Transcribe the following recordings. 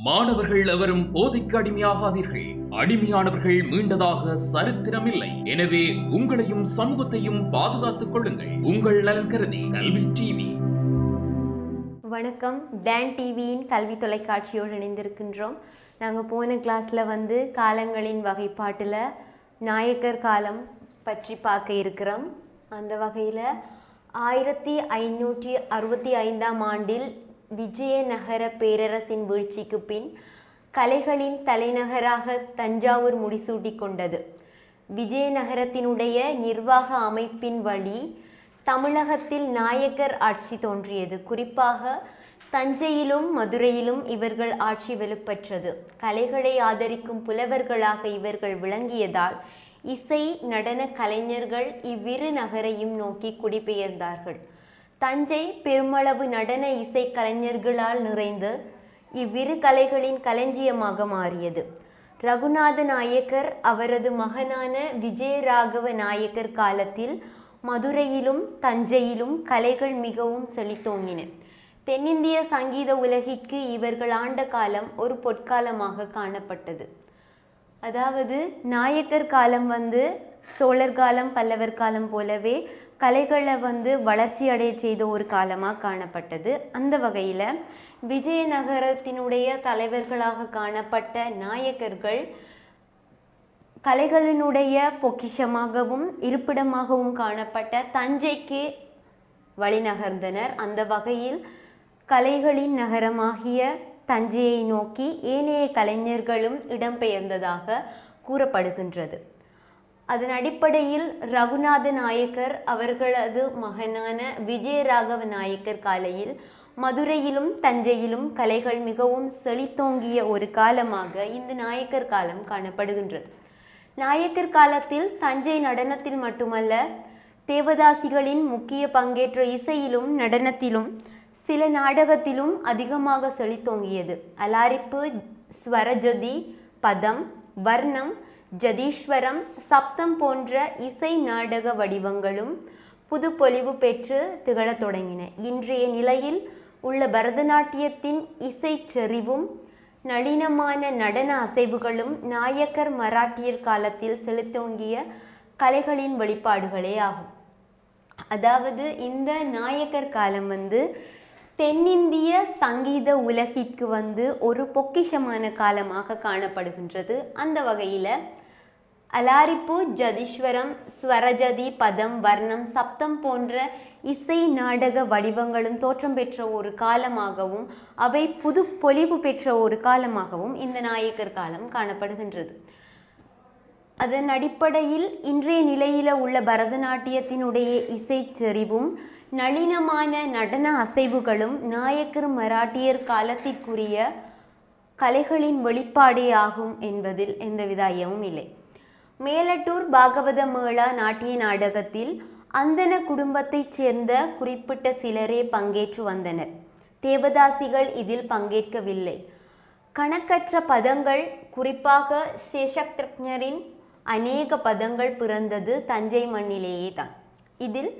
மாணவர்கள் எவரும் போதைக்கு அடிமையாகாதீர்கள். அடிமையானவர்கள் மீண்டதாக சரித்திரமில்லை. எனவே உங்களையும் சமூகத்தையும் பாதுகாத்துக் கொள்ளுங்கள். உங்கள் நலன் கருதி கல்வி டிவி. வணக்கம். டான் டிவியின் கல்வி தொலைக்காட்சியோடு இணைந்திருக்கின்றோம். நாங்கள் போன கிளாஸில் காலங்களின் வகைப்பாட்டில் நாயக்கர் காலம் பற்றி பார்க்க இருக்கிறோம். அந்த வகையில் 1565ஆம் ஆண்டில் விஜயநகர பேரரசின் வீழ்ச்சிக்கு பின் கலைகளின் தலைநகராக தஞ்சாவூர் முடிசூட்டி கொண்டது. விஜயநகரத்தினுடைய நிர்வாக அமைப்பின் வழி தமிழகத்தில் நாயக்கர் ஆட்சி தோன்றியது. குறிப்பாக தஞ்சையிலும் மதுரையிலும் இவர்கள் ஆட்சி வலுப்பெற்றது. கலைகளை ஆதரிக்கும் புலவர்களாக இவர்கள் விளங்கியதால் இசை நடன கலைஞர்கள் இவ்விரு நகரையும் நோக்கி குடிபெயர்ந்தார்கள். தஞ்சை பெருமளவு நடன இசை கலைஞர்களால் நிறைந்து இவ்விரு கலைகளின் களஞ்சியமாக மாறியது. ரகுநாத நாயக்கர் அவரது மகனான விஜயராகவ நாயக்கர் காலத்தில் மதுரையிலும் தஞ்சையிலும் கலைகள் மிகவும் செழித்தோங்கின. தென்னிந்திய சங்கீத உலகிற்கு இவர்கள் ஆண்ட காலம் ஒரு பொற்காலமாக காணப்பட்டது. அதாவது நாயக்கர் காலம் சோழர் காலம் பல்லவர் காலம் போலவே கலைகளை வளர்ச்சி அடைய செய்த ஒரு காலமாக காணப்பட்டது. அந்த வகையில் விஜயநகரத்தினுடைய தலைவர்களாக காணப்பட்ட நாயக்கர்கள் கலைகளினுடைய பொக்கிஷமாகவும் இருப்பிடமாகவும் காணப்பட்ட தஞ்சைக்கு வழிநகர்ந்தனர். அந்த வகையில் கலைகளின் நகரமாகிய தஞ்சையை நோக்கி ஏனைய கலைஞர்களும் இடம்பெயர்ந்ததாக கூறப்படுகின்றது. அதன் அடிப்படையில் ரகுநாத நாயக்கர் அவர்களது மகனான விஜயராகவ நாயக்கர் காலையில் மதுரையிலும் தஞ்சையிலும் கலைகள் மிகவும் செழித்தோங்கிய ஒரு காலமாக இந்த நாயக்கர் காலம் காணப்படுகின்றது. நாயக்கர் காலத்தில் தஞ்சை நடனத்தில் மட்டுமல்ல, தேவதாசிகளின் முக்கிய பங்கேற்ற இசையிலும் நடனத்திலும் சில நாடகத்திலும் அதிகமாக செழித்தோங்கியது. அலாரிப்பு, ஸ்வரஜதி, பதம், வர்ணம், ஜதீஸ்வரம், சப்தம் போன்ற இசை நாடக வடிவங்களும் புது பொலிவு பெற்று திகழத் தொடங்கின. இன்றைய நிலையில் உள்ள பரதநாட்டியத்தின் இசை செறிவும் நளினமான நடன அசைவுகளும் நாயக்கர் மராட்டியர் காலத்தில் செலுத்தோங்கிய கலைகளின் வெளிப்பாடுகளே ஆகும். அதாவது இந்த நாயக்கர் காலம் தென்னிந்திய சங்கீத உலகிற்கு ஒரு பொக்கிஷமான காலமாக காணப்படுகின்றது. அந்த வகையில் அலாரிப்பு, ஜதீஸ்வரம், ஸ்வரஜதி, பதம், வர்ணம், சப்தம் போன்ற இசை நாடக வடிவங்களும் தோற்றம் பெற்ற ஒரு காலமாகவும் அவை புது பொலிவு பெற்ற ஒரு காலமாகவும் இந்த நாயக்கர் காலம் காணப்படுகின்றது. அதன் அடிப்படையில் இன்றைய நிலையில் உள்ள பரதநாட்டியத்தினுடைய இசை செறிவும் நளினமான நடன அசைவுகளும் நாயக்கர் மராட்டியர் காலத்திற்குரிய கலைகளின் வெளிப்பாடே ஆகும் என்பதில் எந்தவித ஐயமும் இல்லை. மேலட்டூர் பாகவத மேளா நாட்டிய நாடகத்தில் அந்தன குடும்பத்தைச் சேர்ந்த குறிப்பிட்ட சிலரே பங்கேற்று வந்தனர். தேவதாசிகள் இதில் பங்கேற்கவில்லை. கணக்கற்ற பதங்கள், குறிப்பாக சேஷக்ஞரின் அநேக பதங்கள் பிறந்தது தஞ்சை மண்ணிலேயே தான். இதில்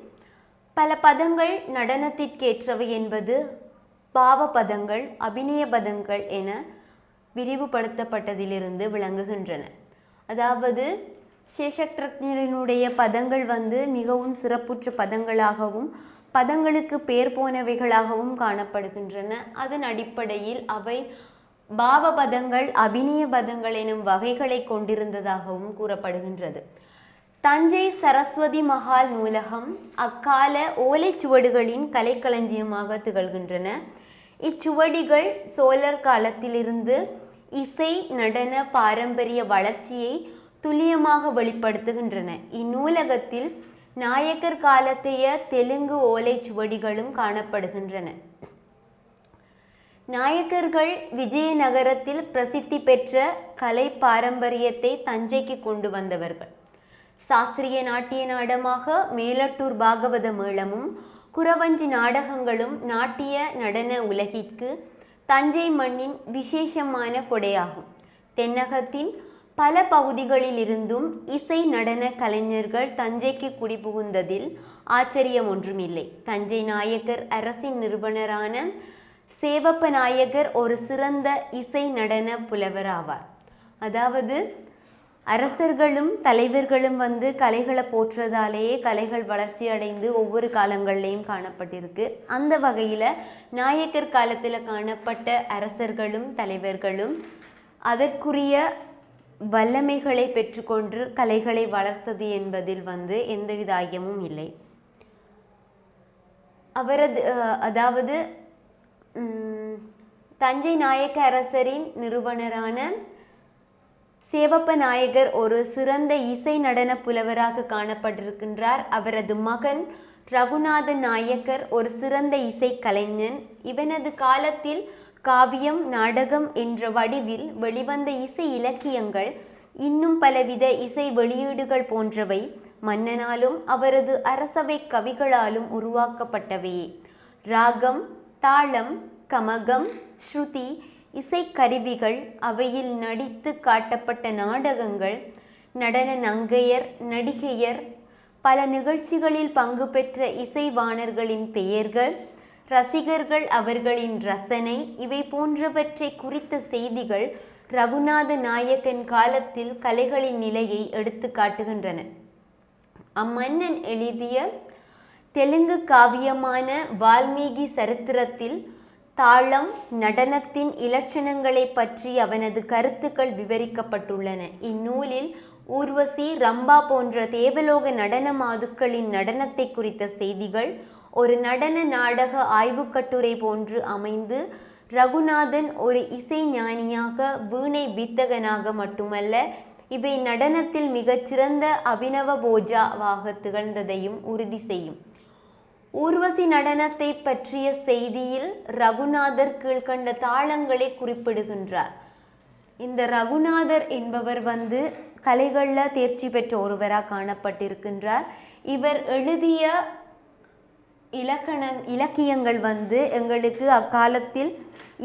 பல பதங்கள் நடனத்திற்கேற்றவை என்பது பாவ பதங்கள், அபிநய பதங்கள் என விரிவுபடுத்தப்பட்டதிலிருந்து விளங்குகின்றன. அதாவது சேஷக்ஞரினுடைய பதங்கள் மிகவும் சிறப்புற்ற பதங்களாகவும் பதங்களுக்கு பேர் போனவைகளாகவும் காணப்படுகின்றன. அதன் அடிப்படையில் அவை பாவ பதங்கள், அபிநய பதங்கள் எனும் வகைகளை கொண்டிருந்ததாகவும் கூறப்படுகின்றது. தஞ்சை சரஸ்வதி மகால் நூலகம் அக்கால ஓலைச்சுவடுகளின் கலைக்களஞ்சியமாக திகழ்கின்றன. இச்சுவடிகள் சோழர் காலத்திலிருந்து இசை நடன பாரம்பரிய வளர்ச்சியை துல்லியமாக வெளிப்படுத்துகின்றன. இந்நூலகத்தில் நாயக்கர் காலத்தைய தெலுங்கு ஓலைச்சுவடிகளும் காணப்படுகின்றன. நாயக்கர்கள் விஜயநகரத்தில் பிரசித்தி பெற்ற கலை பாரம்பரியத்தை தஞ்சைக்கு கொண்டு வந்தவர்கள். சாஸ்திரிய நாட்டிய நாடமாக மேலட்டூர் பாகவத மேளமும் குறவஞ்சி நாடகங்களும் நாட்டிய நடன உலகிற்கு தஞ்சை மண்ணின் விசேஷமான கொடையாகும். தென்னகத்தின் பல பகுதிகளில் இருந்தும் இசை நடன கலைஞர்கள் தஞ்சைக்கு குடிபுகுந்ததில் ஆச்சரியம் ஒன்றுமில்லை. தஞ்சை நாயக்கர் அரசின் நிறுவனரான சேவப்ப நாயகர் ஒரு சிறந்த இசை நடன புலவர் ஆவார். அதாவது அரசர்களும் தலைவர்களும் வந்து கலைகளை போற்றுறதாலேயே கலைகள் வளர்ச்சி அடைந்து ஒவ்வொரு காலங்கள்லையும் காணப்பட்டிருக்கு. அந்த வகையில் நாயக்கர் காலத்தில் காணப்பட்ட அரசர்களும் தலைவர்களும் அதற்குரிய வல்லமைகளை பெற்றுக்கொண்டு கலைகளை வளர்த்தது என்பதில் வந்து எந்தவித ஐயமும் இல்லை. அவரது அதாவது தஞ்சை நாயக்க அரசரின் நிறுவனரான சேவப்ப நாயகர் ஒரு சிறந்த இசை நடன புலவராக காணப்பட்டிருக்கின்றார். அவரது மகன் ரகுநாத நாயக்கர் ஒரு சிறந்த இசை கலைஞன். இவனது காலத்தில் காவியம், நாடகம் என்ற வடிவில் வெளிவந்த இசை இலக்கியங்கள் இன்னும் பலவித இசை வெளியீடுகள் போன்றவை மன்னனாலும் அவரது அரசவை கவிகளாலும் உருவாக்கப்பட்டவையே. ராகம், தாளம், கமகம், ஸ்ருதி இசைக்கருவிகள், அவையில் நடித்து காட்டப்பட்ட நாடகங்கள், நடன நங்கையர், நடிகையர், பல நிகழ்ச்சிகளில் பங்கு பெற்ற இசைவாணர்களின் பெயர்கள், ரசிகர்கள் அவர்களின் ரசனை, இவை போன்றவற்றை குறித்த செய்திகள் ரகுநாத நாயக்கன் காலத்தில் கலைகளின் நிலையை எடுத்து காட்டுகின்றன. அம்மன்னன் எழுதிய தெலுங்கு காவியமான வால்மீகி சரித்திரத்தில் தாளம், நடனத்தின் இலட்சணங்களை பற்றி அவனது கருத்துக்கள் விவரிக்கப்பட்டுள்ளன. இந்நூலில் ஊர்வசி, ரம்பா போன்ற தேவலோக நடன மாதுக்களின் நடனத்தை குறித்த செய்திகள் ஒரு நடன நாடக ஆய்வுக்கட்டுரை போன்று அமைந்து ரகுநாதன் ஒரு இசை ஞானியாக, வீணை வித்தகனாக மட்டுமல்ல, இவை நடனத்தில் மிகச்சிறந்த அபினவ போஜாவாக திகழ்ந்ததையும் உறுதி செய்யும். ஊர்வசி நடனத்தை பற்றிய செய்தியில் ரகுநாதர் கீழ்கண்ட தாளங்களை குறிப்பிடுகின்றார். இந்த ரகுநாதர் என்பவர் வந்து கலைகளில் தேர்ச்சி பெற்ற ஒருவராக காணப்பட்டிருக்கின்றார். இவர் எழுதிய இலக்கியங்கள் வந்து எங்களுக்கு அக்காலத்தில்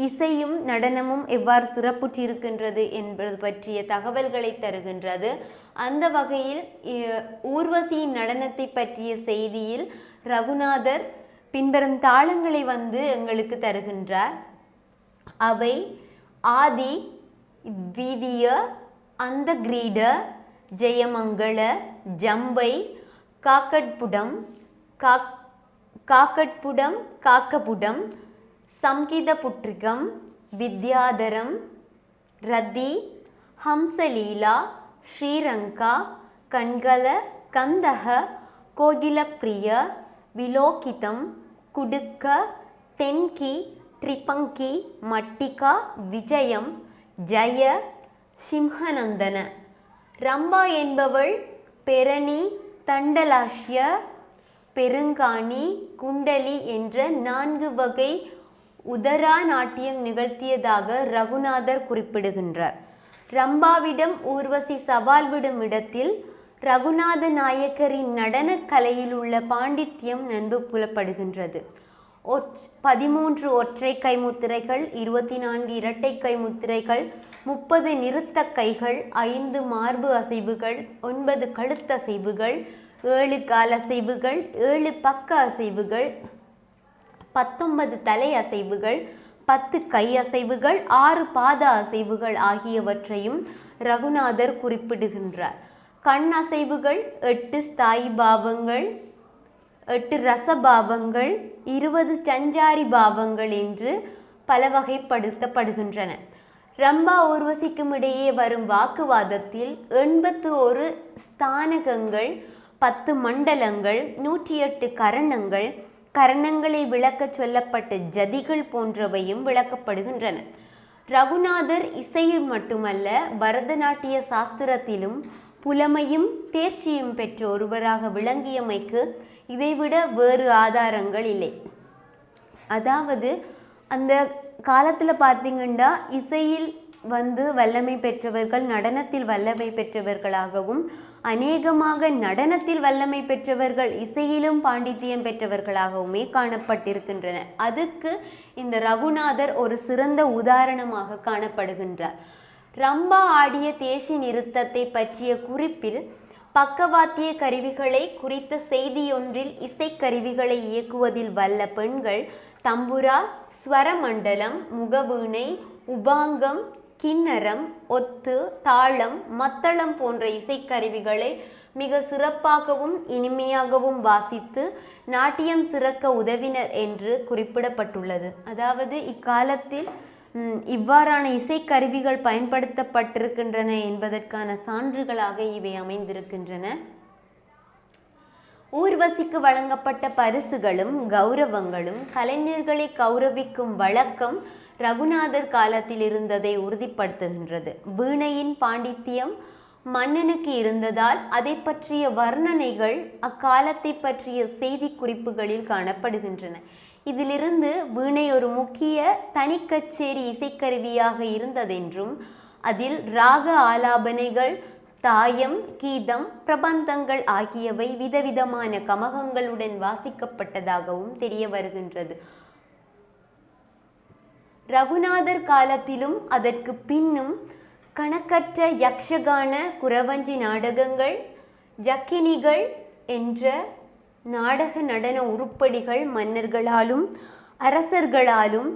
இசையும் நடனமும் எவ்வாறு சிறப்புற்றிருக்கின்றது என்பது பற்றிய தகவல்களை தருகின்றது. அந்த வகையில் ஊர்வசியின் நடனத்தை பற்றிய செய்தியில் ரகுநாதர் பின்வரும் தாளங்களை வந்து எங்களுக்கு தருகின்றார். அவை ஆதி, வீதிய, அந்த கிரீட, ஜெயமங்கள, ஜம்பை, காக்கட்புடம், காக்கபுடம், சம்கீத புற்றிகம், வித்யாதரம், ரதி, ஹம்சலீலா, ஸ்ரீரங்கா, கண்கல, கந்தக, கோகிலப்பிரிய, விலோகிதம், குடுக்க, தென்கி, திரிபங்கி, மட்டிகா, விஜயம், ஜய, சிம்ஹநந்தன. ரம்பா என்பவள் பெரணி, தண்டலாஷ்ய, பெருங்காணி, குண்டலி என்ற 4 வகை உதரா நாட்டியம் நிகழ்த்தியதாக ரகுநாதர் குறிப்பிடுகின்றார். ரம்பாவிடம் ஊர்வசி சவால் விடும் இடத்தில் ரகுநாத நாயக்கரின் நடன கலையில் உள்ள பாண்டித்யம் நன்கு புலப்படுகின்றது. 13 ஒற்றை கை முத்திரைகள், 24 இரட்டை கை முத்திரைகள், 30 நிறுத்த கைகள், 5 மார்பு அசைவுகள், 9 கழுத்தசைவுகள், 7 காலசைவுகள், 7 பக்க அசைவுகள், 19 தலை அசைவுகள், 10 கை அசைவுகள், 6 பாத அசைவுகள் ஆகியவற்றையும் ரகுநாதர் குறிப்பிடுகின்றார். கண் அசைவுகள், 8 ஸ்தாயி பாவங்கள், 8 ரசபாவங்கள், 20 சஞ்சாரி பாவங்கள் என்று பல வகைப்படுத்தப்படுகின்றன. ரம்பா ஊர்வசிக்கும் இடையே வரும் வாக்குவாதத்தில் 81 ஸ்தானகங்கள், 10 மண்டலங்கள், 108 கரணங்கள், கரணங்களை விளக்க சொல்லப்பட்ட ஜதிகள் போன்றவையும் விளக்கப்படுகின்றன. ரகுநாதர் இசையில் மட்டுமல்ல, பரதநாட்டிய சாஸ்திரத்திலும் புலமையும் தேர்ச்சியும் பெற்ற ஒருவராக விளங்கியமைக்கு இதைவிட வேறு ஆதாரங்கள் இல்லை. அதாவது அந்த காலத்தில் பார்த்தீங்கன்னா இசையில் வந்து வல்லமை பெற்றவர்கள் நடனத்தில் வல்லமை பெற்றவர்களாகவும், அநேகமாக நடனத்தில் வல்லமை பெற்றவர்கள் இசையிலும் பாண்டித்தியம் பெற்றவர்களாகவுமே காணப்பட்டிருக்கின்றன. அதுக்கு இந்த ரகுநாதர் ஒரு சிறந்த உதாரணமாக காணப்படுகின்றார். ரம்பா ஆடிய தேசி நிறுத்தத்தை பற்றிய குறிப்பில் பக்கவாத்திய கருவிகளை குறித்த செய்தியொன்றில் இசைக்கருவிகளை இயக்குவதில் வல்ல பெண்கள் தம்புரா, ஸ்வரமண்டலம், முகவீணை, உபாங்கம், கிண்ணரம், ஒத்து, தாளம், மத்தளம் போன்ற இசைக்கருவிகளை மிக சிறப்பாகவும் இனிமையாகவும் வாசித்து நாட்டியம் சிறக்க உதவினர் என்று குறிப்பிடப்பட்டுள்ளது. அதாவது இக்காலத்தில் இவ்வாறான இசைக்கருவிகள் பயன்படுத்தப்பட்டிருக்கின்றன என்பதற்கான சான்றுகளாக இவை அமைந்திருக்கின்றன. ஊர்வசிக்கு வழங்கப்பட்ட பரிசுகளும் கௌரவங்களும் கலைஞர்களை கௌரவிக்கும் வழக்கம் ரகுநாதர் காலத்தில் இருந்ததை உறுதிப்படுத்துகின்றது. வீணையின் பாண்டித்தியம் மன்னனுக்கு இருந்ததால் அதை பற்றிய வர்ணனைகள் அக்காலத்தை பற்றிய செய்தி குறிப்புகளில் காணப்படுகின்றன. இதிலிருந்து வீணை ஒரு முக்கிய தனி கச்சேரி இசைக்கருவியாக இருந்ததென்றும் அதில் ராக ஆலாபனைகள், தாயம், கீதம், பிரபந்தங்கள் ஆகியவை விதவிதமான கமகங்களுடன் வாசிக்கப்பட்டதாகவும் தெரிய வருகின்றது. ரகுநாதர் காலத்திலும் அதற்கு பின்னும் கணக்கற்ற யக்ஷகான, குரவஞ்சி நாடகங்கள், ஜக்கினிகள் என்ற நாடக நடன உருப்படிகள் மன்னர்களாலும் அரசர்களாலும்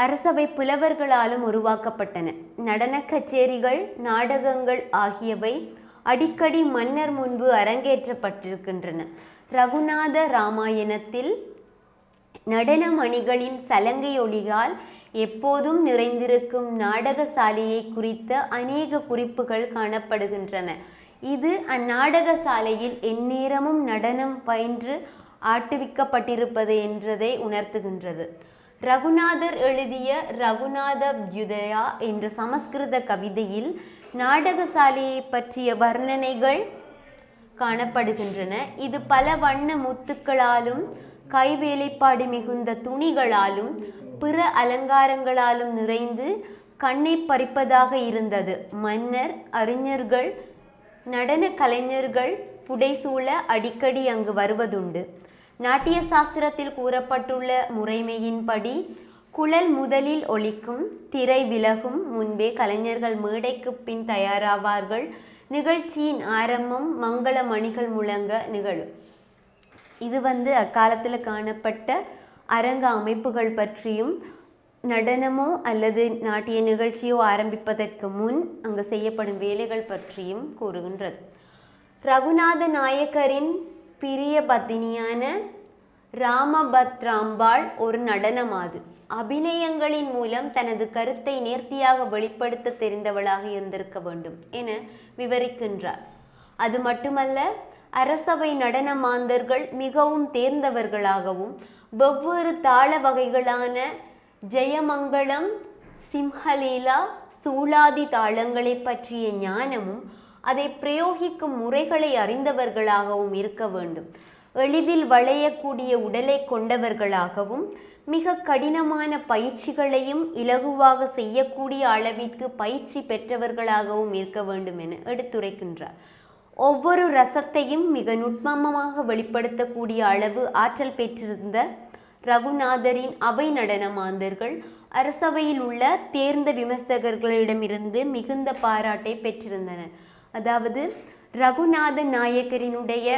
அரசவை புலவர்களாலும் உருவாக்கப்பட்டன. நடன கச்சேரிகள், நாடகங்கள் ஆகியவை அடிக்கடி மன்னர் முன்பு அரங்கேற்றப்பட்டிருக்கின்றன. ரகுநாத ராமாயணத்தில் நடன மணிகளின் சலங்கை ஒளியால் எப்போதும் நிறைந்திருக்கும் நாடகசாலையை குறித்த அநேக குறிப்புகள் காணப்படுகின்றன. இது அந்நாடக சாலையில் எந்நேரமும் நடனம் பயின்று ஆட்டுவிக்கப்பட்டிருப்பது என்றதை உணர்த்துகின்றது. ரகுநாதர் எழுதிய ரகுநாதப்யுதயா என்ற சமஸ்கிருத கவிதையில் நாடகசாலையை பற்றிய வர்ணனைகள் காணப்படுகின்றன. இது பல வண்ண முத்துக்களாலும் கைவேலைப்பாடு மிகுந்த துணிகளாலும் பிற அலங்காரங்களாலும் நிறைந்து கண்ணை பறிப்பதாக இருந்தது. மன்னர், அறிஞர்கள், நடன கலைஞர்கள் புடைசூழ அடிக்கடி அங்கு வருவதுண்டு. நாட்டிய சாஸ்திரத்தில் கூறப்பட்டுள்ள முறைமையின்படி குழல் முதலில் ஒலிக்கும், திரை விலகும் முன்பே கலைஞர்கள் மேடைக்கு பின் தயாராவார்கள். நிகழ்ச்சியின் ஆரம்பம் மங்கள மணிகள் முழங்க நிகழும். இது அக்காலத்தில் காணப்பட்ட அரங்க அமைப்புகள் பற்றியும் நடனமோ அல்லது நாட்டிய நிகழ்ச்சியோ ஆரம்பிப்பதற்கு முன் அங்கு செய்யப்படும் வேலைகள் பற்றியும் கூறுகின்றது. ரகுநாத நாயக்கரின் பிரிய பத்தினியான ராமபத்ராம்பாள் ஒரு நடனமாது. அபிநயங்களின் மூலம் தனது கருத்தை நேர்த்தியாக வெளிப்படுத்த தெரிந்தவளாக இருந்திருக்க வேண்டும் என விவரிக்கின்றார். அது மட்டுமல்ல, அரசவை நடன மாந்தர்கள் மிகவும் தேர்ந்தவர்களாகவும் வெவ்வேறு தாள வகைகளான ஜெயமங்கலம், சிம்ஹலீலா, சூளாதி தாளங்களை பற்றிய ஞானமும் அதை பிரயோகிக்கும் முறைகளை அறிந்தவர்களாகவும் இருக்க வேண்டும். எளிதில் வளையக்கூடிய உடலை கொண்டவர்களாகவும் மிக கடினமான பயிற்சிகளையும் இலகுவாக செய்யக்கூடிய அளவிற்கு பயிற்சி பெற்றவர்களாகவும் இருக்க வேண்டும் என எடுத்துரைக்கின்றார். ஒவ்வொரு ரசத்தையும் மிக நுட்பமாக வெளிப்படுத்தக்கூடிய அளவு ஆற்றல் பெற்றிருந்த ரகுநாதரின் அவை நடன மாந்தர்கள் அரசவையில் உள்ள தேர்ந்த விமர்சகர்களிடமிருந்து மிகுந்த பாராட்டை பெற்றிருந்தனர். அதாவது ரகுநாத நாயக்கரினுடைய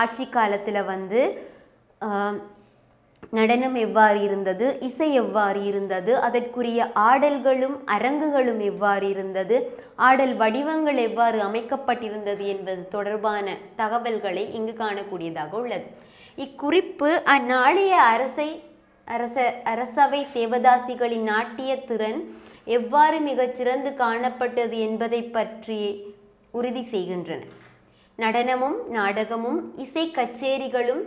ஆட்சி காலத்தில் நடனம் எவ்வாறு இருந்தது, இசை எவ்வாறு இருந்தது, அதற்குரிய ஆடல்களும் அரங்குகளும் எவ்வாறு இருந்தது, ஆடல் வடிவங்கள் எவ்வாறு அமைக்கப்பட்டிருந்தது என்பது தொடர்பான தகவல்களை இங்கு காணக்கூடியதாக உள்ளது. இக்குறிப்பு அந்நாளைய அரசவை தேவதாசிகளின் நாட்டிய திறன் எவ்வாறு மிகச் சிறந்து காணப்பட்டது என்பதை பற்றி உறுதி செய்கின்றன. நடனமும் நாடகமும் இசை கச்சேரிகளும்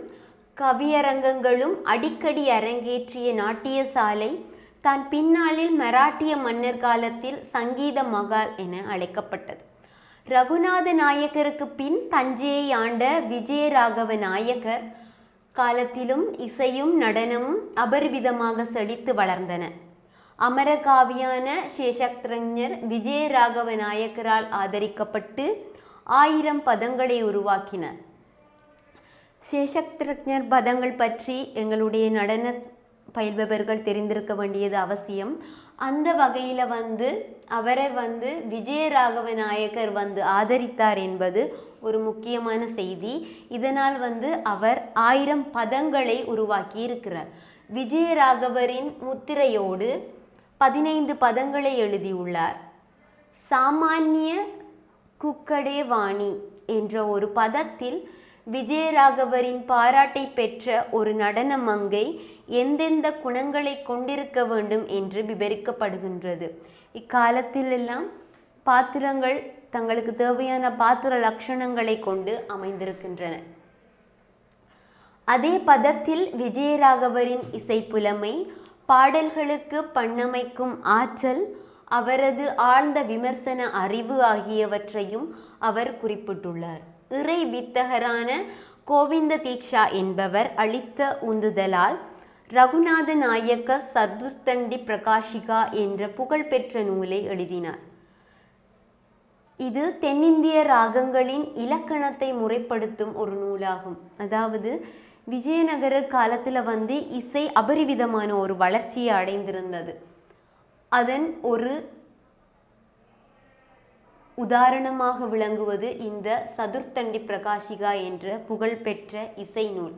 கவியரங்கங்களும் அடிக்கடி அரங்கேற்றிய நாட்டிய சாலை தான் பின்னாளில் மராட்டிய மன்னர் காலத்தில் சங்கீத மகால் என அழைக்கப்பட்டது. ரகுநாத நாயக்கருக்கு பின் தஞ்சையை ஆண்ட விஜயராகவ நாயக்கர் காலத்திலும் இசையும் நடனமும் அபரிவிதமாக செழித்து வளர்ந்தன. அமரகாவியான சேஷத்ரஞர் விஜயராகவ நாயக்கரால் ஆதரிக்கப்பட்டு 1000 பதங்களை உருவாக்கினார். சேஷத்ரஞர் பதங்கள் பற்றி எங்களுடைய நடன பயில்பவர்கள் தெரிந்திருக்க வேண்டியது அவசியம். அந்த வகையில் அவரை விஜயராகவ நாயக்கர் ஆதரித்தார் என்பது ஒரு முக்கியமான செய்தி. இதனால் அவர் 1000 பதங்களை உருவாக்கி இருக்கிறார். விஜயராகவரின் முத்திரையோடு 15 பதங்களை எழுதியுள்ளார். சாமானிய குக்கடே வாணி என்ற ஒரு பதத்தில் விஜயராகவரின் பாராட்டை பெற்ற ஒரு நடன மங்கை எந்தெந்த குணங்களை கொண்டிருக்க வேண்டும் என்று விவரிக்கப்படுகின்றது. இக்காலத்திலெல்லாம் பாத்திரங்கள் தங்களுக்கு தேவையான பாத்திர லட்சணங்களை கொண்டு அமைந்திருக்கின்றன. அதே பதத்தில் விஜயராகவரின் இசைப்புலமை, பாடல்களுக்கு பண்ணமைக்கும் ஆற்றல், அவரது ஆழ்ந்த விமர்சன அறிவு ஆகியவற்றையும் அவர் குறிப்பிட்டுள்ளார். இறை வித்தகரான கோவிந்த தீக்ஷா என்பவர் அளித்த உந்துதலால் ரகுநாத நாயக்க சதுர்த்தண்டி பிரகாஷிகா என்ற புகழ்பெற்ற நூலை எழுதினார். இது தென்னிந்திய ராகங்களின் இலக்கணத்தை முறைப்படுத்தும் ஒரு நூலாகும். அதாவது விஜயநகர காலத்தில் இசை அபரிவிதமான ஒரு வளர்ச்சியை அடைந்திருந்தது. அதன் ஒரு உதாரணமாக விளங்குவது இந்த சதுர்த்தண்டி பிரகாஷிகா என்ற புகழ்பெற்ற இசை நூல்.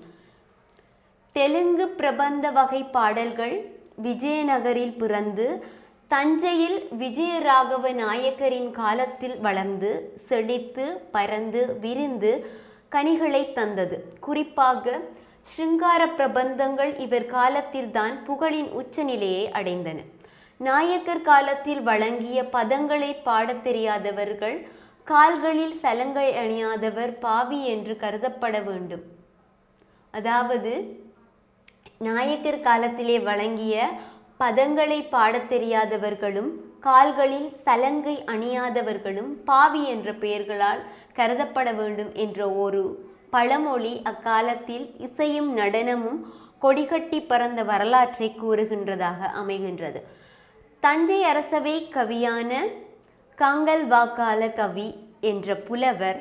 தெலுங்கு பிரபந்த வகை பாடல்கள் விஜயநகரில் பிறந்து தஞ்சையில் விஜயராகவ நாயக்கரின் காலத்தில் வளர்ந்து செழித்து பரந்து விரிந்து கனிகளை தந்தது. குறிப்பாக ஸ்ருங்கார பிரபந்தங்கள் இவர் காலத்தில்தான் புகழின் உச்சநிலையை அடைந்தன. நாயக்கர் காலத்தில் வழங்கிய பதங்களை பாடத் தெரியாதவர்கள், கால்களில் சலங்கை அணியாதவர் பாவி என்று கருதப்பட வேண்டும். அதாவது நாயக்கர் காலத்திலே வழங்கிய பதங்களை பாடத் தெரியாதவர்களும் கால்களில் சலங்கை அணியாதவர்களும் பாவி என்ற பெயர்களால் கருதப்பட வேண்டும் என்ற ஒரு பழமொழி அக்காலத்தில் இசையும் நடனமும் கொடிகட்டி பறந்த வரலாற்றை கூறுகின்றதாக அமைகின்றது. தஞ்சை அரசவை கவியான காங்கல்வாக்கால கவி என்ற புலவர்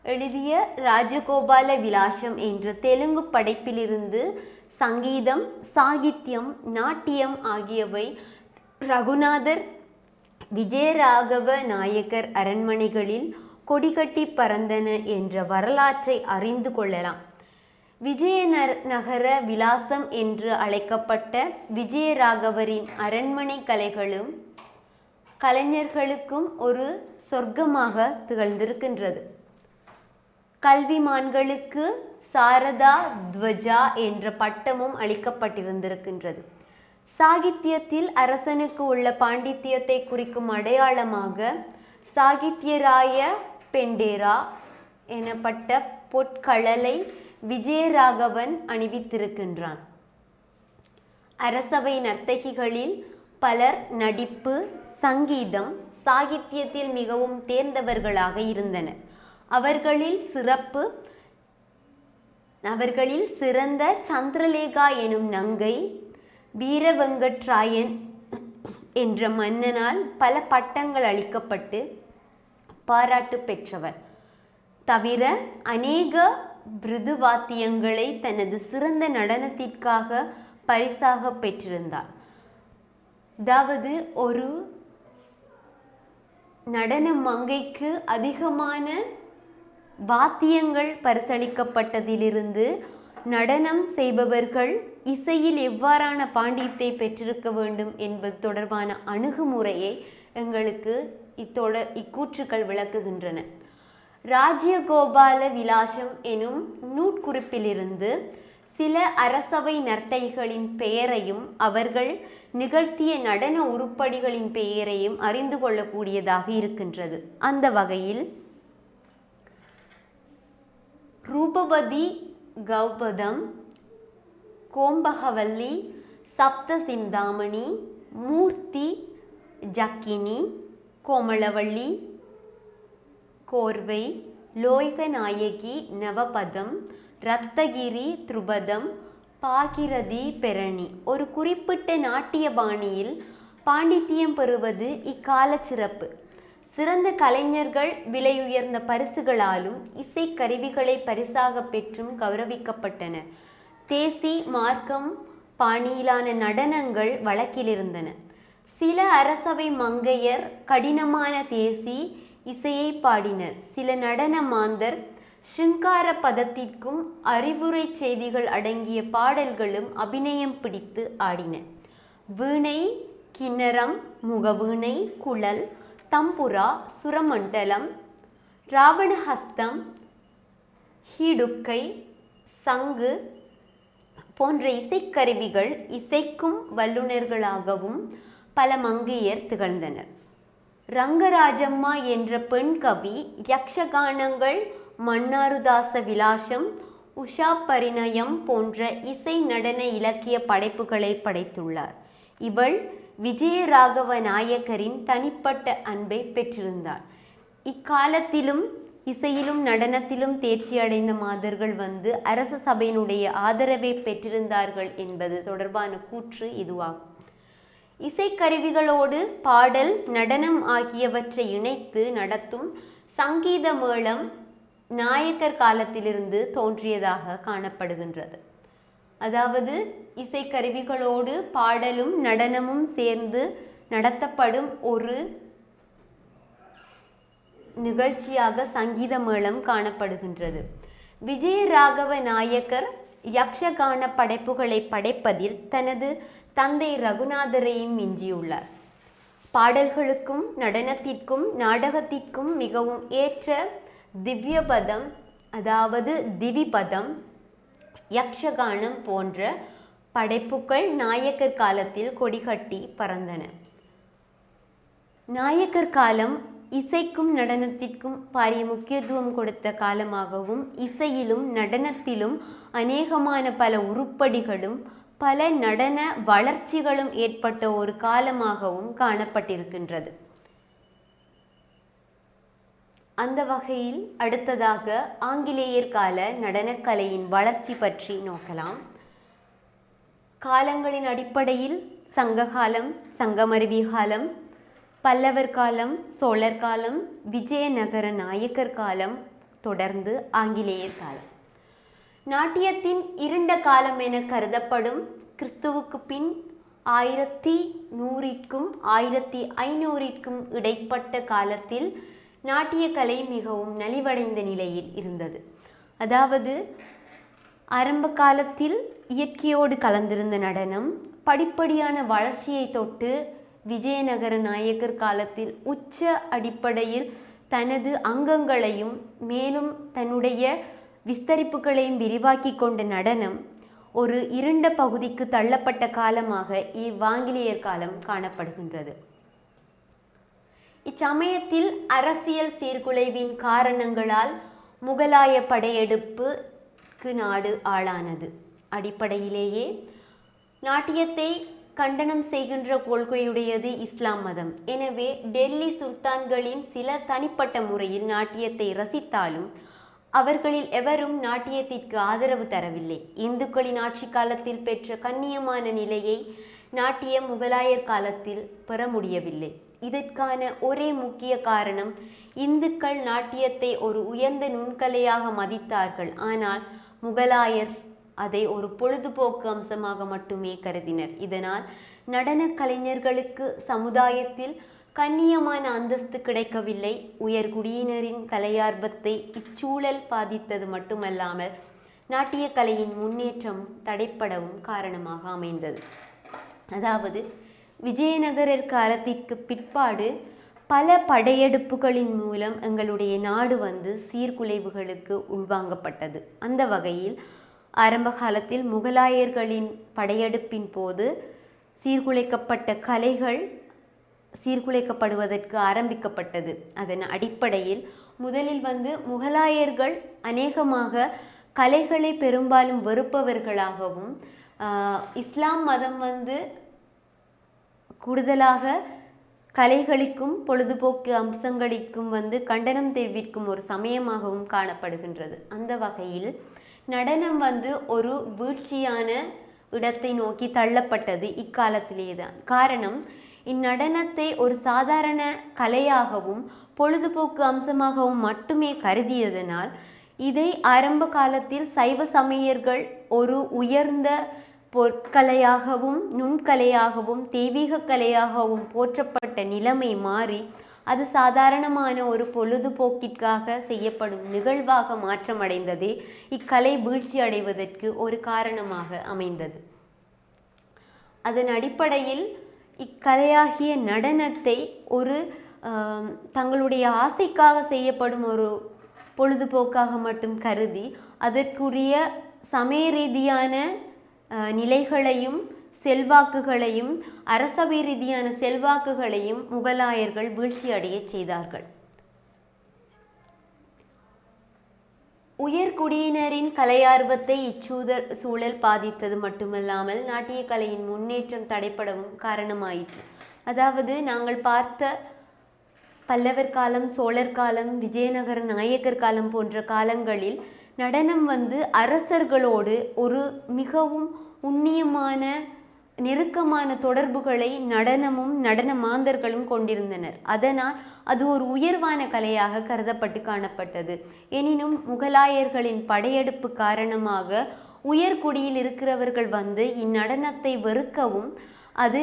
எழுதிய ராஜகோபால விலாசம் என்ற தெலுங்கு படைப்பிலிருந்து சங்கீதம், சாகித்யம், நாட்டியம் ஆகியவை ரகுநாதர் விஜயராகவ நாயக்கர் அரண்மனைகளில் கொடிகட்டி பறந்தன என்ற வரலாற்றை அறிந்து கொள்ளலாம். விஜயநகர விலாசம் என்று அழைக்கப்பட்ட விஜயராகவரின் அரண்மனை கலைகளும் கலைஞர்களுக்கும் ஒரு சொர்க்கமாக திகழ்ந்திருக்கின்றது. கல்விமான்களுக்கு சாரதா துவஜா என்ற பட்டமும் அளிக்கப்பட்டிருந்திருக்கின்றது. சாகித்யத்தில் அரசனுக்கு உள்ள பாண்டித்யத்தை குறிக்கும் அடையாளமாக சாகித்யராய பெண்டேரா எனப்பட்ட பொற்கழலை விஜயராகவன் அணிவித்திருக்கின்றான். அரசவை நர்த்தகிகளில் பலர் நடிப்பு, சங்கீதம், சாகித்யத்தில் மிகவும் தேர்ந்தவர்களாக இருந்தனர். அவர்களில் சிறந்த சந்திரலேகா எனும் நங்கை வீரவெங்கட்ராயன் என்ற மன்னனால் பல பட்டங்கள் அளிக்கப்பட்டு பாராட்டு பெற்றவர். தவிர அநேக பிருதுவாத்தியங்களை தனது சிறந்த நடனத்திற்காக பரிசாக பெற்றிருந்தார். அதாவது ஒரு நடன மங்கைக்கு அதிகமான வாத்தியங்கள் பரிசளிக்கப்பட்டதிலிருந்து நடனம் செய்பவர்கள் இசையில் எவ்வாறான பாண்டியத்தை பெற்றிருக்க வேண்டும் என்பது தொடர்பான அணுகுமுறையை எங்களுக்கு இக்கூற்றுக்கள் விளக்குகின்றன. ராஜ்யகோபால விலாசம் எனும் நூற்குறிப்பிலிருந்து சில அரசவை நர்த்தகிகளின் பெயரையும் அவர்கள் நிகழ்த்திய நடன உருப்படிகளின் பெயரையும் அறிந்து கொள்ளக்கூடியதாக இருக்கின்றது. அந்த வகையில் ரூபவதி கௌபதம், கோம்பகவல்லி, சப்த சிந்தாமணி, மூர்த்தி ஜக்கினி, கோமளவள்ளி, கோர்வை, லோய்கநாயகி, நவபதம், ரத்தகிரி, துருபதம், பாகிரதி, பெரணி. ஒரு குறிப்பிட்ட நாட்டிய பாணியில் பாண்டித்தியம் பெறுவது இக்கால சிறப்பு. சிறந்த கலைஞர்கள் விலையுயர்ந்த பரிசுகளாலும் இசைக்கருவிகளை பரிசாக பெற்றும் கௌரவிக்கப்பட்டனர். தேசி, மார்க்கம், பாணியிலான நடனங்கள் வழக்கில் இருந்தன. சில அரசவை மங்கையர் கடினமான தேசி இசையை பாடினர். சில நடன மாந்தர் சிங்கார பதத்திற்கும் அறிவுரை செய்திகள் அடங்கிய பாடல்களும் அபிநயம் பிடித்து ஆடினர். வீணை, கிண்ணரம், முகவீணை, குழல், தம்புரா, சுரமண்டலம், ராவணஹஸ்தம், ஹீடுக்கை, சங்கு போன்ற இசைக்கருவிகள் இசைக்கும் வல்லுநர்களாகவும் பல மங்கையர் திகழ்ந்தனர். ரங்கராஜம்மா என்ற பெண் கவி யக்ஷகானங்கள், மன்னாருதாச விலாசம், உஷா பரிணயம் போன்ற இசை நடன இலக்கிய படைப்புகளை படைத்துள்ளார். இவள் விஜயராகவ நாயக்கரின் தனிப்பட்ட அன்பை பெற்றிருந்தாள். இக்காலத்திலும் இசையிலும் நடனத்திலும் தேர்ச்சி அடைந்த மாதர்கள் அரச சபையினுடைய ஆதரவை பெற்றிருந்தார்கள் என்பது தொடர்பான கூற்று இதுவாகும். இசைக்கருவிகளோடு பாடல், நடனம் ஆகியவற்றை இணைத்து நடத்தும் சங்கீத மேளம் நாயக்கர் காலத்திலிருந்து தோன்றியதாக காணப்படுகின்றது. அதாவது இசைக்கருவிகளோடு பாடலும் நடனமும் சேர்ந்து நடத்தப்படும் ஒரு நிகழ்ச்சியாக சங்கீத மேளம் காணப்படுகின்றது. விஜயராகவ நாயக்கர் யக்ஷகான படைப்புகளை படைப்பதில் தனது தந்தை ரகுநாதரையும் மிஞ்சியுள்ளார். பாடல்களுக்கும் நடனத்திற்கும் நாடகத்திற்கும் மிகவும் ஏற்ற திவ்யபதம், அதாவது திவிபதம், யக்ஷகானம் போன்ற படைப்புகள் நாயக்கர் காலத்தில் கொடிகட்டி பறந்தன. நாயக்கர் காலம் இசைக்கும் நடனத்திற்கும் பாரிய முக்கியத்துவம் கொடுத்த காலமாகவும், இசையிலும் நடனத்திலும் அநேகமான பல உருப்படிகளும் பல நடன வளர்ச்சிகளும் ஏற்பட்ட ஒரு காலமாகவும் காணப்பட்டிருக்கின்றது. அந்த வகையில் அடுத்ததாக ஆங்கிலேயர் கால நடனக்கலையின் வளர்ச்சி பற்றி நோக்கலாம். காலங்களின் அடிப்படையில் சங்ககாலம், சங்கமருவி காலம், பல்லவர் காலம், சோழர் காலம், விஜயநகர நாயக்கர் காலம், தொடர்ந்து ஆங்கிலேயர் காலம். நாட்டியத்தின் இருண்ட காலம் என கருதப்படும் கிறிஸ்துவுக்கு பின் 1100க்கும் 1500க்கும் இடைப்பட்ட காலத்தில் நாட்டிய கலை மிகவும் நலிவடைந்த நிலையில் இருந்தது. அதாவது ஆரம்ப காலத்தில் இயற்கையோடு கலந்திருந்த நடனம் படிப்படியான வளர்ச்சியை தொட்டு விஜயநகர நாயக்கர் காலத்தில் உச்ச அடிப்படையில் தனது அங்கங்களையும் மேலும் தன்னுடைய விஸ்தரிப்புகளையும் விரிவாக்கி கொண்ட நடனம் ஒரு இருண்ட பகுதிக்கு தள்ளப்பட்ட காலமாக இவ்வாங்கிலேயர் காலம் காணப்படுகின்றது. இச்சமயத்தில் அரசியல் சீர்குலைவின் காரணங்களால் முகலாய படையெடுப்புக்கு நாடு ஆளானது. அடிப்படையிலேயே நாட்டியத்தை கண்டனம் செய்கின்ற கொள்கையுடையது இஸ்லாம் மதம். எனவே டெல்லி சுல்தான்களின் சில தனிப்பட்ட முறையில் நாட்டியத்தை ரசித்தாலும் அவர்களில் எவரும் நாட்டியத்திற்கு ஆதரவு தரவில்லை. இந்துக்களின் ஆட்சி காலத்தில் பெற்ற கண்ணியமான நிலையை நாட்டியம் முகலாயர் காலத்தில் பெற முடியவில்லை. இதற்கான ஒரே முக்கிய காரணம், இந்துக்கள் நாட்டியத்தை ஒரு உயர்ந்த நுண்கலையாக மதித்தார்கள். ஆனால் முகலாயர் அதை ஒரு பொழுதுபோக்கு அம்சமாக மட்டுமே கருதினர். இதனால் நடன கலைஞர்களுக்கு சமுதாயத்தில் கண்ணியமான அந்தஸ்து கிடைக்கவில்லை. உயர்குடியினரின் கலையார்வத்தை இச்சூழல் பாதித்தது மட்டுமல்லாமல் நாட்டிய கலையின் முன்னேற்றம் தடைப்படவும் காரணமாக அமைந்தது. அதாவது விஜயநகரர் காலத்திற்கு பிற்பாடு பல படையெடுப்புகளின் மூலம் எங்களுடைய நாடு சீர்குலைவுகளுக்கு உள்வாங்கப்பட்டது. அந்த வகையில் ஆரம்ப காலத்தில் முகலாயர்களின் படையெடுப்பின் போது சீர்குலைக்கப்பட்ட கலைகள் சீர்குலைக்கப்படுவதற்கு ஆரம்பிக்கப்பட்டது. அதன் அடிப்படையில் முதலில் முகலாயர்கள் அநேகமாக கலைகளை பெரும்பாலும் வெறுப்பவர்களாகவும், இஸ்லாம் மதம் கூடுதலாக கலைகளுக்கும் பொழுதுபோக்கு அம்சங்களுக்கும் கண்டனம் தெரிவிக்கும் ஒரு சமயமாகவும் காணப்படுகின்றது. அந்த வகையில் நடனம் ஒரு வீழ்ச்சியான இடத்தை நோக்கி தள்ளப்பட்டது இக்காலத்திலேதான். காரணம், இந்நடனத்தை ஒரு சாதாரண கலையாகவும் பொழுதுபோக்கு அம்சமாகவும் மட்டுமே கருதியதனால் இதை ஆரம்ப காலத்தில் சைவ சமயர்கள் ஒரு உயர்ந்த பொற்கலையாகவும் நுண்கலையாகவும் தெய்வீக கலையாகவும் போற்றப்பட்ட நிலைமை மாறி அது சாதாரணமான ஒரு பொழுதுபோக்கிற்காக செய்யப்படும் நிகழ்வாக மாற்றமடைந்ததே இக்கலை வீழ்ச்சி அடைவதற்கு ஒரு காரணமாக அமைந்தது. அதன் அடிப்படையில் இக்கலையாகிய நடனத்தை ஒரு தங்களுடைய ஆசைக்காக செய்யப்படும் ஒரு பொழுதுபோக்காக மட்டும் கருதி அதற்குரிய சமய ரீதியான நிலைகளையும் செல்வாக்குகளையும் அரசவை ரீதியான செல்வாக்குகளையும் முகலாயர்கள் வீழ்ச்சி அடைய செய்தார்கள். உயர்குடியினரின் கலையார்வத்தை சூழல் பாதித்தது மட்டுமல்லாமல் நாட்டிய கலையின் முன்னேற்றம் தடைப்படவும் காரணமாயிற்று. அதாவது நாங்கள் பார்த்த பல்லவர் காலம், சோழர் காலம், விஜயநகர நாயக்கர் காலம் போன்ற காலங்களில் நடனம் அரசர்களோடு ஒரு மிகவும் உன்னியமான நெருக்கமான தொடர்புகளை நடனமும் நடன மாந்தர்களும் கொண்டிருந்தனர். அதனால் அது ஒரு உயர்வான கலையாக கருதப்பட்டு காணப்பட்டது. எனினும் முகலாயர்களின் படையெடுப்பு காரணமாக உயர்குடியில் இருக்கிறவர்கள் இந்நடனத்தை வெறுக்கவும் அது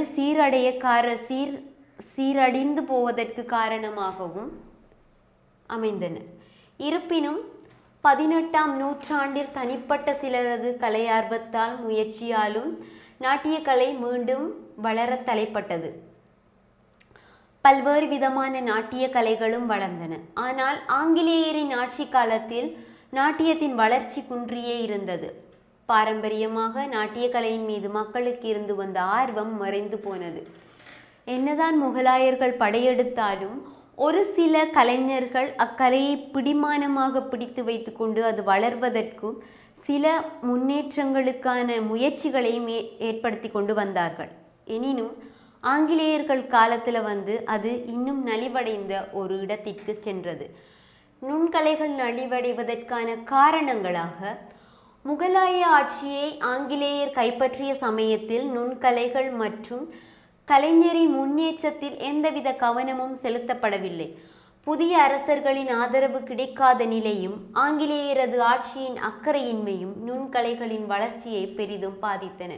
சீரடிந்து போவதற்கு காரணமாகவும் அமைந்தனர். இருப்பினும் 18ஆம் நூற்றாண்டில் தனிப்பட்ட சிலரது கலையார்வத்தால் முயற்சியாலும் நாட்டிய கலை மீண்டும் வளர தலைப்பட்டது. பல்வேறு விதமான நாட்டிய கலைகளும் வளர்ந்தன. ஆனால் ஆங்கிலேயரின் ஆட்சி காலத்தில் நாட்டியத்தின் வளர்ச்சி குன்றியே இருந்தது. பாரம்பரியமாக நாட்டிய கலையின் மீது மக்களுக்கு இருந்து வந்த ஆர்வம் மறைந்து போனது. என்னதான் முகலாயர்கள் படையெடுத்தாலும் ஒரு சில கலைஞர்கள் அக்கலையை பிடிமானமாக பிடித்து வைத்து கொண்டு அது வளர்வதற்கும் சில முன்னேற்றங்களுக்கான முயற்சிகளையும் ஏற்படுத்தி கொண்டு வந்தார்கள். எனினும் ஆங்கிலேயர்கள் காலத்தில் அது இன்னும் நலிவடைந்த ஒரு இடத்திற்கு சென்றது. நுண்கலைகள் நலிவடைவதற்கான காரணங்களாக முகலாய ஆட்சியை ஆங்கிலேயர் கைப்பற்றிய சமயத்தில் நுண்கலைகள் மற்றும் கலைஞரின் முன்னேற்றத்தில் எந்தவித கவனமும் செலுத்தப்படவில்லை. புதிய அரசர்களின் ஆதரவு கிடைக்காத நிலையும் ஆங்கிலேயரது ஆட்சியின் அக்கறையின்மையும் நுண்கலைகளின் வளர்ச்சியை பெரிதும் பாதித்தன.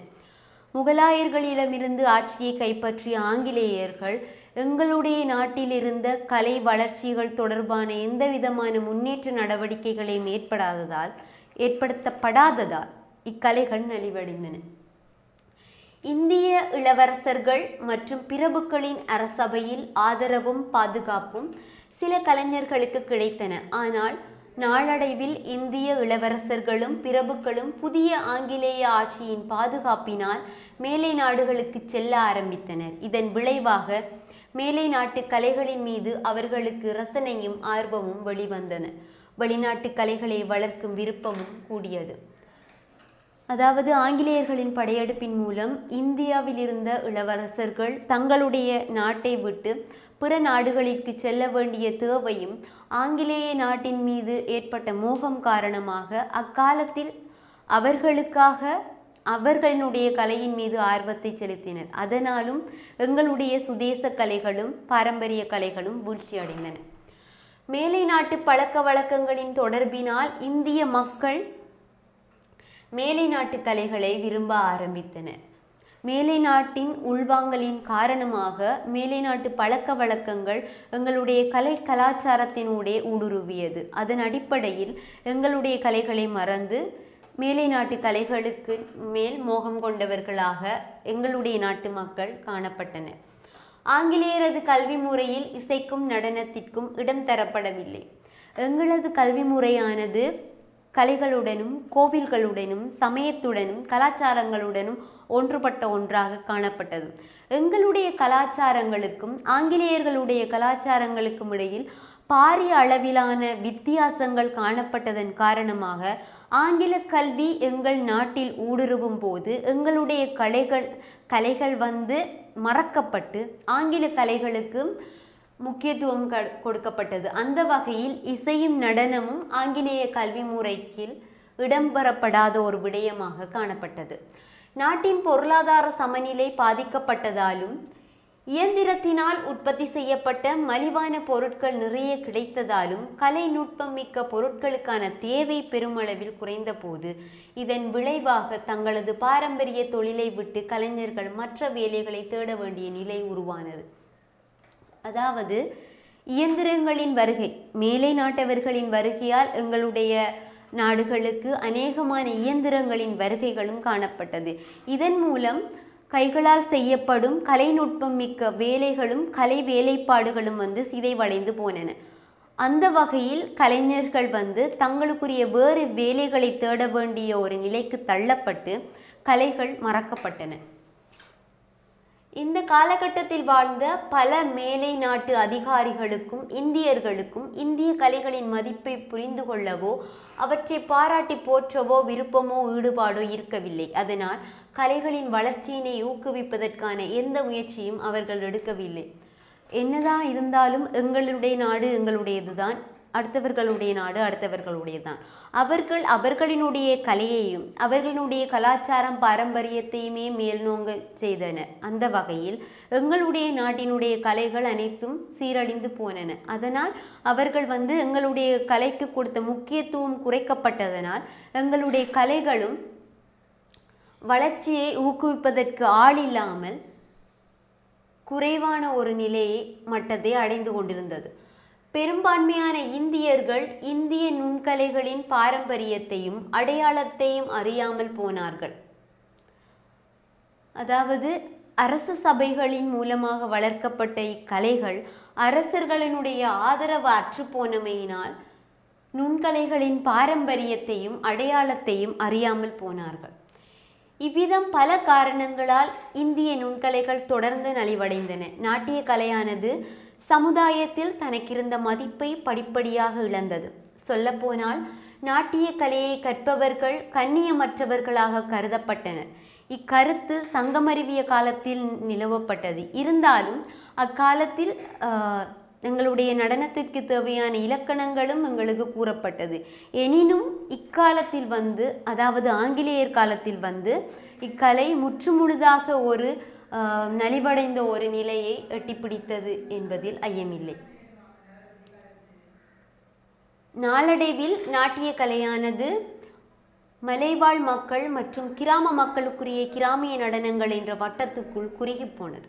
முகலாயர்களிடமிருந்து ஆட்சியை கைப்பற்றிய ஆங்கிலேயர்கள் எங்களுடைய நாட்டில் இருந்த கலை வளர்ச்சிகள் தொடர்பான எந்தவிதமான முன்னேற்ற நடவடிக்கைகளையும் ஏற்படுத்தப்படாததால் இக்கலைகள் நலிவடைந்தன. இந்திய இளவரசர்கள் மற்றும் பிரபுக்களின் அரசபையில் ஆதரவும் பாதுகாப்பும் சில கலைஞர்களுக்கு கிடைத்தன. ஆனால் நாளடைவில் இந்திய இளவரசர்களும் பிரபுக்களும் புதிய ஆங்கிலேய ஆட்சியின் பாதுகாப்பினால் மேலை நாடுகளுக்கு செல்ல ஆரம்பித்தனர். இதன் விளைவாக மேலை நாட்டு கலைகளின் மீது அவர்களுக்கு ரசனையும் ஆர்வமும் வெளிவந்தன. வெளிநாட்டு கலைகளை வளர்க்கும் விருப்பமும் கூடியது. அதாவது ஆங்கிலேயர்களின் படையெடுப்பின் மூலம் இந்தியாவில் இருந்த இளவரசர்கள் தங்களுடைய நாட்டை விட்டு பிற நாடுகளிற்கு செல்ல வேண்டிய தேவையும் ஆங்கிலேய நாட்டின் மீது ஏற்பட்ட மோகம் காரணமாக அக்காலத்தில் அவர்களுடைய கலையின் மீது ஆர்வத்தை செலுத்தினர். அதனாலும் எங்களுடைய சுதேச கலைகளும் பாரம்பரிய கலைகளும் வீழ்ச்சி அடைந்தன. மேலை நாட்டு பழக்க வழக்கங்களின் தொடர்பினால் இந்திய மக்கள் மேலை நாட்டு கலைகளை விரும்ப ஆரம்பித்தனர். மேலை நாட்டின் உள்வாங்கலின் காரணமாக மேலை நாட்டு பழக்க வழக்கங்கள் எங்களுடைய கலாச்சாரத்தினூடே ஊடுருவியது. அதன் அடிப்படையில் எங்களுடைய கலைகளை மறந்து மேலை நாட்டு கலைகளுக்கு மேல் மோகம் கொண்டவர்களாக எங்களுடைய நாட்டு மக்கள் காணப்பட்டனர். ஆங்கிலேயரது கல்வி முறையில் இசைக்கும் நடனத்திற்கும் இடம் தரப்படவில்லை. எங்களது கல்வி முறையானது கலைகளுடனும் கோவில்களுடனும் சமயத்துடனும் கலாச்சாரங்களுடனும் ஒன்றுபட்ட ஒன்றாக காணப்பட்டது. எங்களுடைய கலாச்சாரங்களுக்கும் ஆங்கிலேயர்களுடைய கலாச்சாரங்களுக்கும் இடையில் பாரிய அளவிலான வித்தியாசங்கள் காணப்பட்டதன் காரணமாக ஆங்கில கல்வி எங்கள் நாட்டில் ஊடுருவும் போது எங்களுடைய கலைகள் மறக்கப்பட்டு ஆங்கில கலைகளுக்கு முக்கியத்துவம் கொடுக்கப்பட்டது. அந்த வகையில் இசையும் நடனமும் ஆங்கிலேய கல்வி முறைக்கு இடம்பெறப்படாத ஒரு விடயமாக காணப்பட்டது. நாட்டின் பொருளாதார சமநிலை பாதிக்கப்பட்டதாலும் இயந்திரத்தினால் உற்பத்தி செய்யப்பட்ட மலிவான பொருட்கள் நிறைய கிடைத்ததாலும் கலை நுட்பம் மிக்க பொருட்களுக்கான தேவை பெருமளவில் குறைந்த போது இதன் விளைவாக தங்களது பாரம்பரிய தொழிலை விட்டு கலைஞர்கள் மற்ற வேலைகளை தேட வேண்டிய நிலை உருவானது. அதாவது இயந்திரங்களின் வருகை, மேலை நாட்டவர்களின் வருகையால் எங்களுடைய நாடுகளுக்கு அநேகமான இயந்திரங்களின் வருகைகளும் காணப்பட்டது. இதன் மூலம் கைகளால் செய்யப்படும் கலைநுட்பம் மிக்க வேலைகளும் கலை வேலைப்பாடுகளும் சிதைவடைந்து போனன. அந்த வகையில் கலைஞர்கள் தங்களுக்குரிய வேறு வேலைகளை தேட வேண்டிய ஒரு நிலைக்கு தள்ளப்பட்டு கலைகள் மறக்கப்பட்டன. இந்த காலகட்டத்தில் வாழ்ந்த பல மேலை நாட்டு அதிகாரிகளுக்கும் இந்தியர்களுக்கும் இந்திய கலைகளின் மதிப்பை புரிந்து கொள்ளவோ அவற்றை பாராட்டி போற்றவோ விருப்பமோ ஈடுபாடோ இருக்கவில்லை. அதனால் கலைகளின் வளர்ச்சியினை ஊக்குவிப்பதற்கான எந்த முயற்சியும் அவர்கள் எடுக்கவில்லை. என்னதான் இருந்தாலும் எங்களுடைய நாடு எங்களுடையதுதான், அடுத்தவர்களுடைய நாடு அடுத்தவர்களுடையதான். அவர்கள் அவர்களினுடைய கலையையும் அவர்களுடைய கலாச்சாரம் பாரம்பரியத்தையுமே மேல்நோங்க செய்தனர். அந்த வகையில் எங்களுடைய நாட்டினுடைய கலைகள் அனைத்தும் சீரழிந்து போனன. அதனால் அவர்கள் எங்களுடைய கலைக்கு கொடுத்த முக்கியத்துவம் குறைக்கப்பட்டதனால் எங்களுடைய கலைகளும் வளர்ச்சியை ஊக்குவிப்பதற்கு ஆள் இல்லாமல் குறைவான ஒரு நிலையை மட்டத்தை அடைந்து கொண்டிருந்தது. பெரும்பான்மையான இந்தியர்கள் இந்திய நுண்கலைகளின் பாரம்பரியத்தையும் அடையாளத்தையும் அறியாமல் போனார்கள். அதாவது அரச சபைகளின் மூலமாக வளர்க்கப்பட்ட இக்கலைகள் அரசர்களினுடைய ஆதரவு அற்று போனமையினால் நுண்கலைகளின் பாரம்பரியத்தையும் அடையாளத்தையும் அறியாமல் போனார்கள். இவ்விதம் பல காரணங்களால் இந்திய நுண்கலைகள் தொடர்ந்து நலிவடைந்தன. நாட்டிய கலையானது சமுதாயத்தில் தனக்கிருந்த மதிப்பை படிப்படியாக இழந்தது. சொல்லப்போனால் நாட்டிய கலையை கற்பவர்கள் கண்ணியமற்றவர்களாக கருதப்பட்டனர். இக்கருத்து சங்கமறிவிய காலத்தில் நிலவப்பட்டது. இருந்தாலும் அக்காலத்தில் எங்களுடைய நடனத்திற்கு தேவையான இலக்கணங்களும் எங்களுக்கு கூறப்பட்டது. எனினும் இக்காலத்தில் அதாவது ஆங்கிலேயர் காலத்தில் இக்கலை முற்றுமுழுதாக ஒரு நலிவடைந்த ஒரு நிலையை எட்டிப்பிடித்தது என்பதில் ஐயமில்லை. நாளடைவில் நாட்டிய கலையானது மலைவாழ் மக்கள் மற்றும் கிராம மக்களுக்குரிய கிராமிய நடனங்கள் என்ற வட்டத்துக்குள் குறுகி போனது.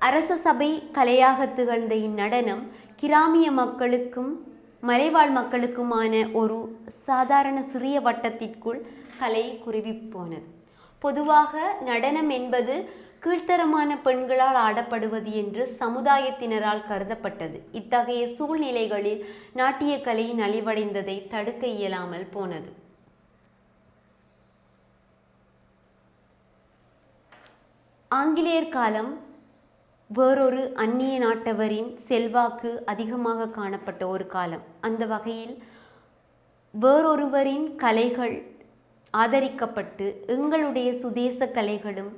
அரச சபை கலையாக திகழ்ந்த இந்நடனம் கிராமிய மக்களுக்கும் மலைவாழ் மக்களுக்குமான ஒரு சாதாரண சிறிய வட்டத்திற்குள் கலை குறுகி போனது. பொதுவாக நடனம் என்பது கீழ்த்தரமான பெண்களால் ஆடப்படுவது என்று சமுதாயத்தினரால் கருதப்பட்டது. இத்தகைய சூழ்நிலைகளில் நாட்டிய கலை நலிவடைந்ததை தடுக்க இயலாமல் போனது. ஆங்கிலேயர் காலம் வேறொரு அந்நிய நாட்டவரின் செல்வாக்கு அதிகமாக காணப்பட்ட ஒரு காலம். அந்த வகையில் வேறொருவரின் கலைகள் ஆதரிக்கப்பட்டு எங்களுடைய சுதேச கலைகளும்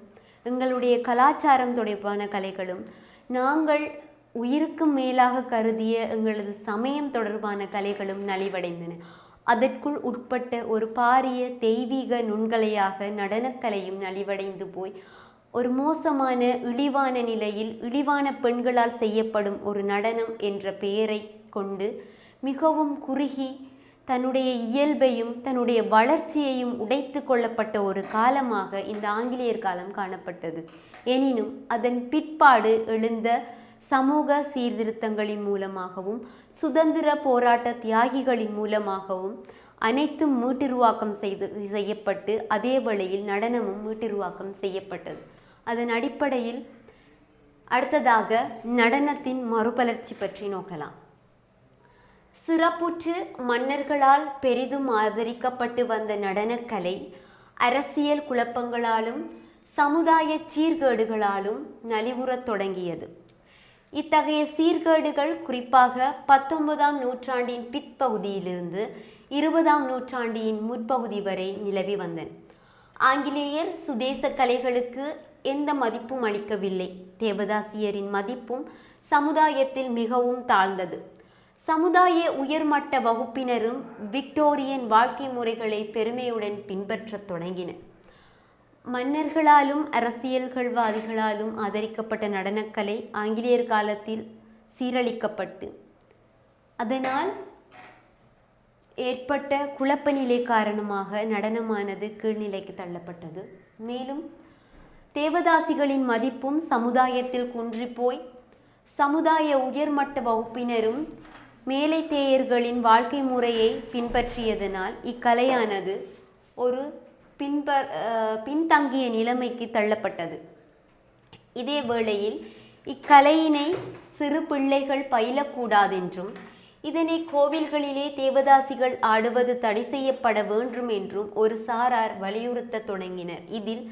எங்களுடைய கலாச்சாரம் தொடர்பான கலைகளும் நாங்கள் உயிருக்கு மேலாக கருதிய எங்களது சமயம் தொடர்பான கலைகளும் நலிவடைந்தன. அதற்குள் உட்பட்ட ஒரு பாரிய தெய்வீக நுண்கலையாக நடனக்கலையும் நலிவடைந்து போய் ஒரு மோசமான இழிவான நிலையில் இழிவான பெண்களால் செய்யப்படும் ஒரு நடனம் என்ற பெயரை கொண்டு மிகவும் குறுகி தன்னுடைய இயல்பையும் தன்னுடைய வளர்ச்சியையும் உடைத்து கொள்ளப்பட்ட ஒரு காலமாக இந்த ஆங்கிலேயர் காலம் காணப்பட்டது. எனினும் அதன் பிற்பாடு எழுந்த சமூக சீர்திருத்தங்களின் மூலமாகவும் சுதந்திர போராட்ட தியாகிகளின் மூலமாகவும் அனைத்தும் மீட்டுருவாக்கம் செய்யப்பட்டு அதே வேளையில் நடனமும் மீட்டுருவாக்கம் செய்யப்பட்டது. அதன் அடிப்படையில் அடுத்ததாக நடனத்தின் மறுபலர்ச்சி பற்றி நோக்கலாம். சிறப்புற்று மன்னர்களால் பெரிதும் ஆதரிக்கப்பட்டு வந்த நடனக்கலை அரசியல் குழப்பங்களாலும் சமுதாய சீர்கேடுகளாலும் நலிவுறத் தொடங்கியது. இத்தகைய சீர்கேடுகள் குறிப்பாக 19ஆம் நூற்றாண்டின் பிற்பகுதியிலிருந்து 20ஆம் நூற்றாண்டின் முற்பகுதி வரை நிலவி வந்தன. ஆங்கிலேயர் சுதேச கலைகளுக்கு எந்த மதிப்பும் அளிக்கவில்லை. தேவதாசியரின் மதிப்பும் சமுதாயத்தில் மிகவும் தாழ்ந்தது. சமுதாய உயர்மட்ட வகுப்பினரும் விக்டோரியன் வாழ்க்கை முறைகளை பெருமையுடன் பின்பற்றத் தொடங்கினர். மன்னர்களாலும் அரசியல்வாதிகளாலும் ஆதரிக்கப்பட்ட நடனக்கலை ஆங்கிலேயர் காலத்தில் சீரழிக்கப்பட்டு அதனால் ஏற்பட்ட குழப்ப நிலை காரணமாக நடனமானது கீழ்நிலைக்கு தள்ளப்பட்டது. மேலும் தேவதாசிகளின் மதிப்பும் சமுதாயத்தில் குன்றிப்போய் சமுதாய உயர்மட்ட வகுப்பினரும் மேலைத்தேயர்களின் வாழ்க்கை முறையை பின்பற்றியதனால் இக்கலையானது ஒரு பின்தங்கிய நிலைமைக்கு தள்ளப்பட்டது. இதே வேளையில் இக்கலையினை சிறு பிள்ளைகள் பயிலக்கூடாதென்றும் இதனை கோவில்களிலே தேவதாசிகள் ஆடுவது தடை செய்யப்பட வேண்டும் என்றும் ஒரு சாரார் வலியுறுத்த தொடங்கினர். இதில்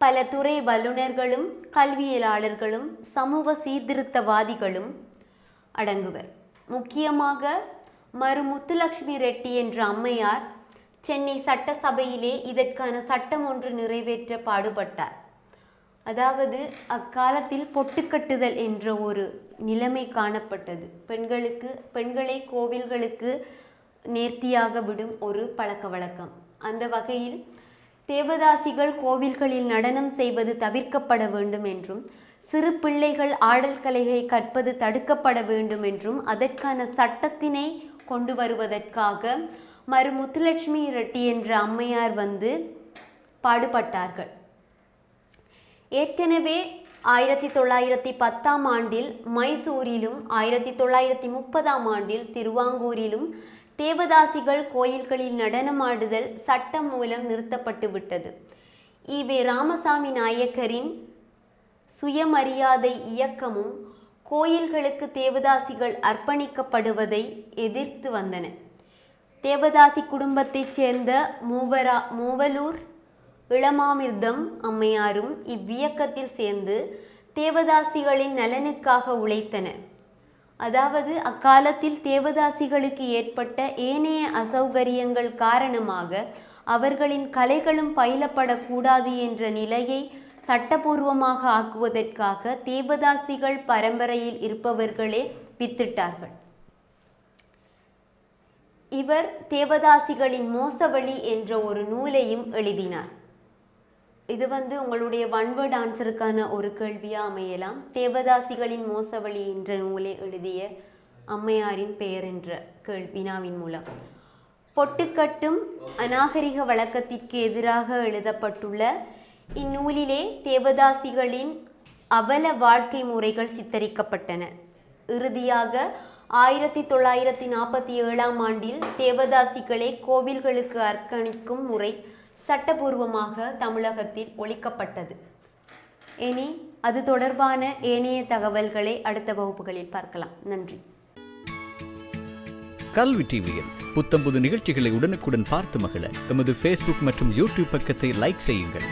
பல துறை வல்லுநர்களும் கல்வியலாளர்களும் சமூக சீர்திருத்தவாதிகளும் அடங்குவர். முக்கியமாக மரு முத்துலட்சுமி ரெட்டி என்ற அம்மையார் சென்னை சட்டசபையிலே இதற்கான சட்டம் ஒன்று நிறைவேற்ற பாடுபட்டார். அதாவது அக்காலத்தில் பொட்டுக்கட்டுதல் என்ற ஒரு நிலைமை காணப்பட்டது. பெண்களை கோவில்களுக்கு நேர்த்தியாக விடும் ஒரு பழக்க வழக்கம். அந்த வகையில் தேவதாசிகள் கோவில்களில் நடனம் செய்வது தவிர்க்கப்பட வேண்டும் என்றும் சிறு பிள்ளைகள் ஆடல் கலையை கற்பது தடுக்கப்பட வேண்டும் என்றும் அதற்கான சட்டத்தினை கொண்டு வருவதற்காக மரு முத்துலட்சுமி ரெட்டி என்ற அம்மையார் பாடுபட்டார்கள். ஏற்கனவே 1910 ஆண்டில் மைசூரிலும் 1930 ஆண்டில் திருவாங்கூரிலும் தேவதாசிகள் கோயில்களில் நடனமாடுதல் சட்டம் மூலம் நிறுத்தப்பட்டு விட்டது. ஈவே ராமசாமி நாயக்கரின் சுயமரியாதை இயக்கமும் கோயில்களுக்கு தேவதாசிகள் அர்ப்பணிக்கப்படுவதை எதிர்த்து வந்தன. தேவதாசி குடும்பத்தைச் சேர்ந்த மூவலூர் இளமாமிர்தம் அம்மையாரும் இவ்வியக்கத்தில் சேர்ந்து தேவதாசிகளின் நலனுக்காக உழைத்தனர். அதாவது அக்காலத்தில் தேவதாசிகளுக்கு ஏற்பட்ட ஏனைய அசௌகரியங்கள் காரணமாக அவர்களின் கலைகளும் பயிலப்படக்கூடாது என்ற நிலையை சட்டபூர்வமாக ஆக்குவதற்காக தேவதாசிகள் பரம்பரையில் இருப்பவர்களே வித்திட்டார்கள். இவர் தேவதாசிகளின் மோசவழி என்ற ஒரு நூலையும் எழுதினார். இது உங்களுடைய ஒன்வேர்ட் ஆன்சருக்கான ஒரு கேள்வியாக அமையலாம். தேவதாசிகளின் மோசவழி என்ற நூலை எழுதிய அம்மையாரின் பெயர் என்ற வினாவின் மூலம் பொட்டுக்கட்டும் அநாகரிக வழக்கத்திற்கு எதிராக எழுதப்பட்டுள்ள இந்நூலிலே தேவதாசிகளின் அவல வாழ்க்கை முறைகள் சித்தரிக்கப்பட்டன. இறுதியாக 1947 ஆண்டில் தேவதாசிகளை கோவில்களுக்கு அர்ப்பணிக்கும் முறை சட்டபூர்வமாக தமிழகத்தில் ஒழிக்கப்பட்டது. இனி அது தொடர்பான ஏனைய தகவல்களை அடுத்த வகுப்புகளில் பார்க்கலாம். நன்றி. கல்வி டிவியில் புத்தம்புது நிகழ்ச்சிகளை உடனுக்குடன் பார்த்து மகிழ எமது Facebook மற்றும் YouTube பக்கத்தை லைக் செய்யுங்கள்.